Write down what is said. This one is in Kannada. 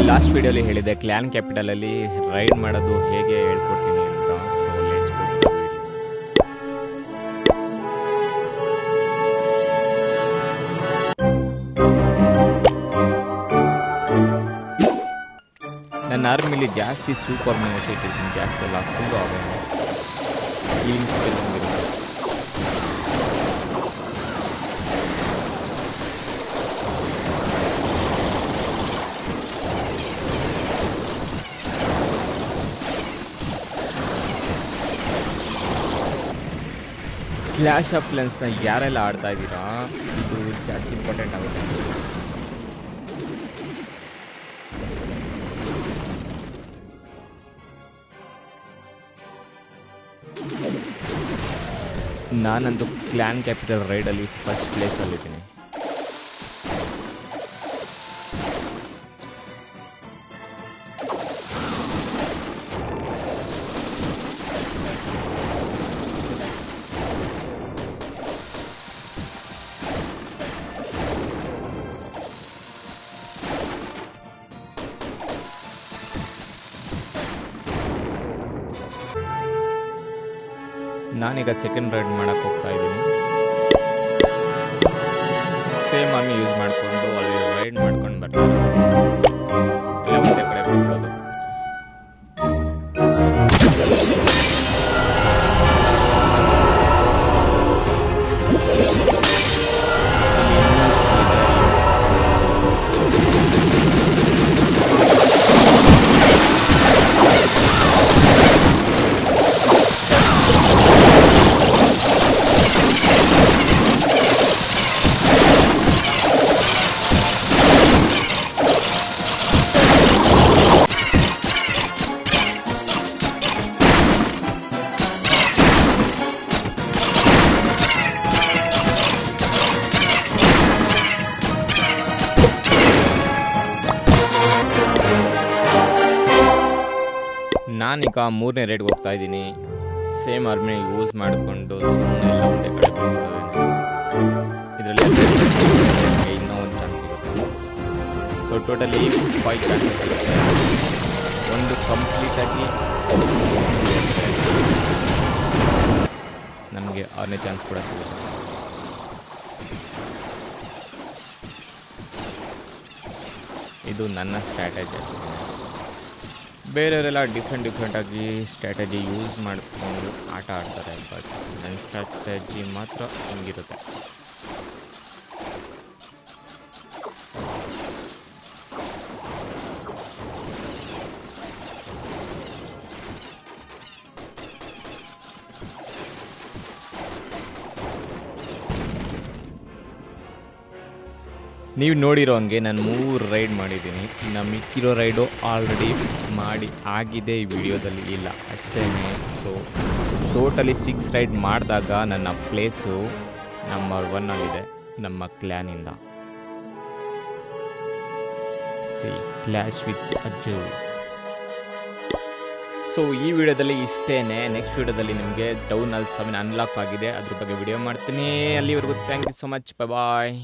ಲಾಸ್ಟ್ ವಿಡಿಯೋಲಿ ಹೇಳಿದೆ ಕ್ಲಾನ್ ಕ್ಯಾಪಿಟಲಲ್ಲಿ ರೈಡ್ ಮಾಡೋದು ಹೇಗೆ ಹೇಳ್ಕೊಡ್ತೀನಿ ಅಂತ. So let's go to the video. ನನ್ನ ಆರ್ಮಿಲಿ ಜಾಸ್ತಿ ಸೂಪರ್ ಮ್ಯಾನ್ ಇಟ್ಟಿರ್ತೀನಿ, ಜಾಸ್ತಿ ಎಲ್ಲ ಫುಲ್ಲು ಆಗೋದು ಕ್ಲೀನ್ ಸ್ಕಿಲ್ ಹೊಂದಿರುತ್ತೆ. ಕ್ಲಾಶ್ ಆಫ್ ಕ್ಲಾನ್ಸ್ನ ಯಾರೆಲ್ಲ ಆಡ್ತಾ ಇದ್ದೀರಾ, ಇದು ಜಾಸ್ತಿ ಇಂಪಾರ್ಟೆಂಟ್ ಆಗುತ್ತೆ. ನಾನಂತೂ ಕ್ಲಾನ್ ಕ್ಯಾಪಿಟಲ್ ರೈಡಲ್ಲಿ ಫಸ್ಟ್ ಪ್ಲೇಸಲ್ಲಿದ್ದೀನಿ. ನಾನೀಗ ಸೆಕೆಂಡ್ ರೈಡ್ ಮಾಡೋಕ್ಕೆ ಹೋಗ್ತಾ ಇದ್ದೀನಿ. ಸೇಮ್ ಆರ್ಮಿ ಯೂಸ್ ಮಾಡಿಕೊಂಡು ಅಲ್ಲಿ ರೈಡ್ ಮಾಡ್ಕೊಂಡು ಬರ್ತಾರೆ, ಇಲ್ಲ ಒಂದೇ ಕಡೆ ಬಿಟ್ಬಿಡೋದು. ನಾನೀಗ ಮೂರನೇ ರೈಡ್ಗೆ ಹೋಗ್ತಾ ಇದ್ದೀನಿ. ಸೇಮ್ ಆರ್ಮಿನ ಯೂಸ್ ಮಾಡಿಕೊಂಡು ಸುಮ್ಮನೆ ಎಲ್ಲ ಒಂದೇ ಕಡೆ ಬಿಟ್ಬಿಡೋದೇನೆ. ಇದರಲ್ಲಿ ಇನ್ನೂ ಒಂದು ಚಾನ್ಸ್ ಸಿಗುತ್ತೆ. ಸೊ ಟೋಟಲಿ 5 ಚಾನ್ಸಸ್ ಆಗುತ್ತೆ. ಒಂದು ಕಂಪ್ಲೀಟಾಗಿ ನಮಗೆ 6ನೇ ಚಾನ್ಸ್ ಕೂಡ ಸಿಗುತ್ತೆ. ಇದು ನನ್ನ ಸ್ಟ್ರಾಟಜಿ. ಬೇರೆಯವರೆಲ್ಲ ಡಿಫ್ರೆಂಟಾಗಿ ಸ್ಟ್ರಾಟಜಿ ಯೂಸ್ ಮಾಡಿಕೊಂಡು ಆಟ ಆಡ್ತಾರೆ, ಬಟ್ ನನ್ನ ಸ್ಟ್ರಾಟಜಿ ಮಾತ್ರ ಹಿಂಗಿರುತ್ತೆ. ನೀವು ನೋಡಿರೋ ಹಂಗೆ ನಾನು 3 ರೈಡ್ ಮಾಡಿದ್ದೀನಿ. ಇನ್ನು ಮಿಕ್ಕಿರೋ ರೈಡು ಆಲ್ರೆಡಿ ಮಾಡಿ ಆಗಿದೆ, ಈ ವಿಡಿಯೋದಲ್ಲಿ ಇಲ್ಲ ಅಷ್ಟೇ. ಸೊ ಟೋಟಲಿ 6 ರೈಡ್ ಮಾಡಿದಾಗ ನನ್ನ ಪ್ಲೇಸು ನಂಬರ್ 1 ಆಗಿದೆ ನಮ್ಮ ಕ್ಲ್ಯಾನಿಂದ. Clash with Ajju. ಸೊ ಈ ವಿಡಿಯೋದಲ್ಲಿ ಇಷ್ಟೇ. ನೆಕ್ಸ್ಟ್ ವಿಡಿಯೋದಲ್ಲಿ ನಿಮಗೆ ಟೌನ್ ಹಾಲ್ 7 ಅನ್ಲಾಕ್ ಆಗಿದೆ, ಅದ್ರ ಬಗ್ಗೆ ವಿಡಿಯೋ ಮಾಡ್ತೀನಿ. ಅಲ್ಲಿವರೆಗೂ thank you so much, bye.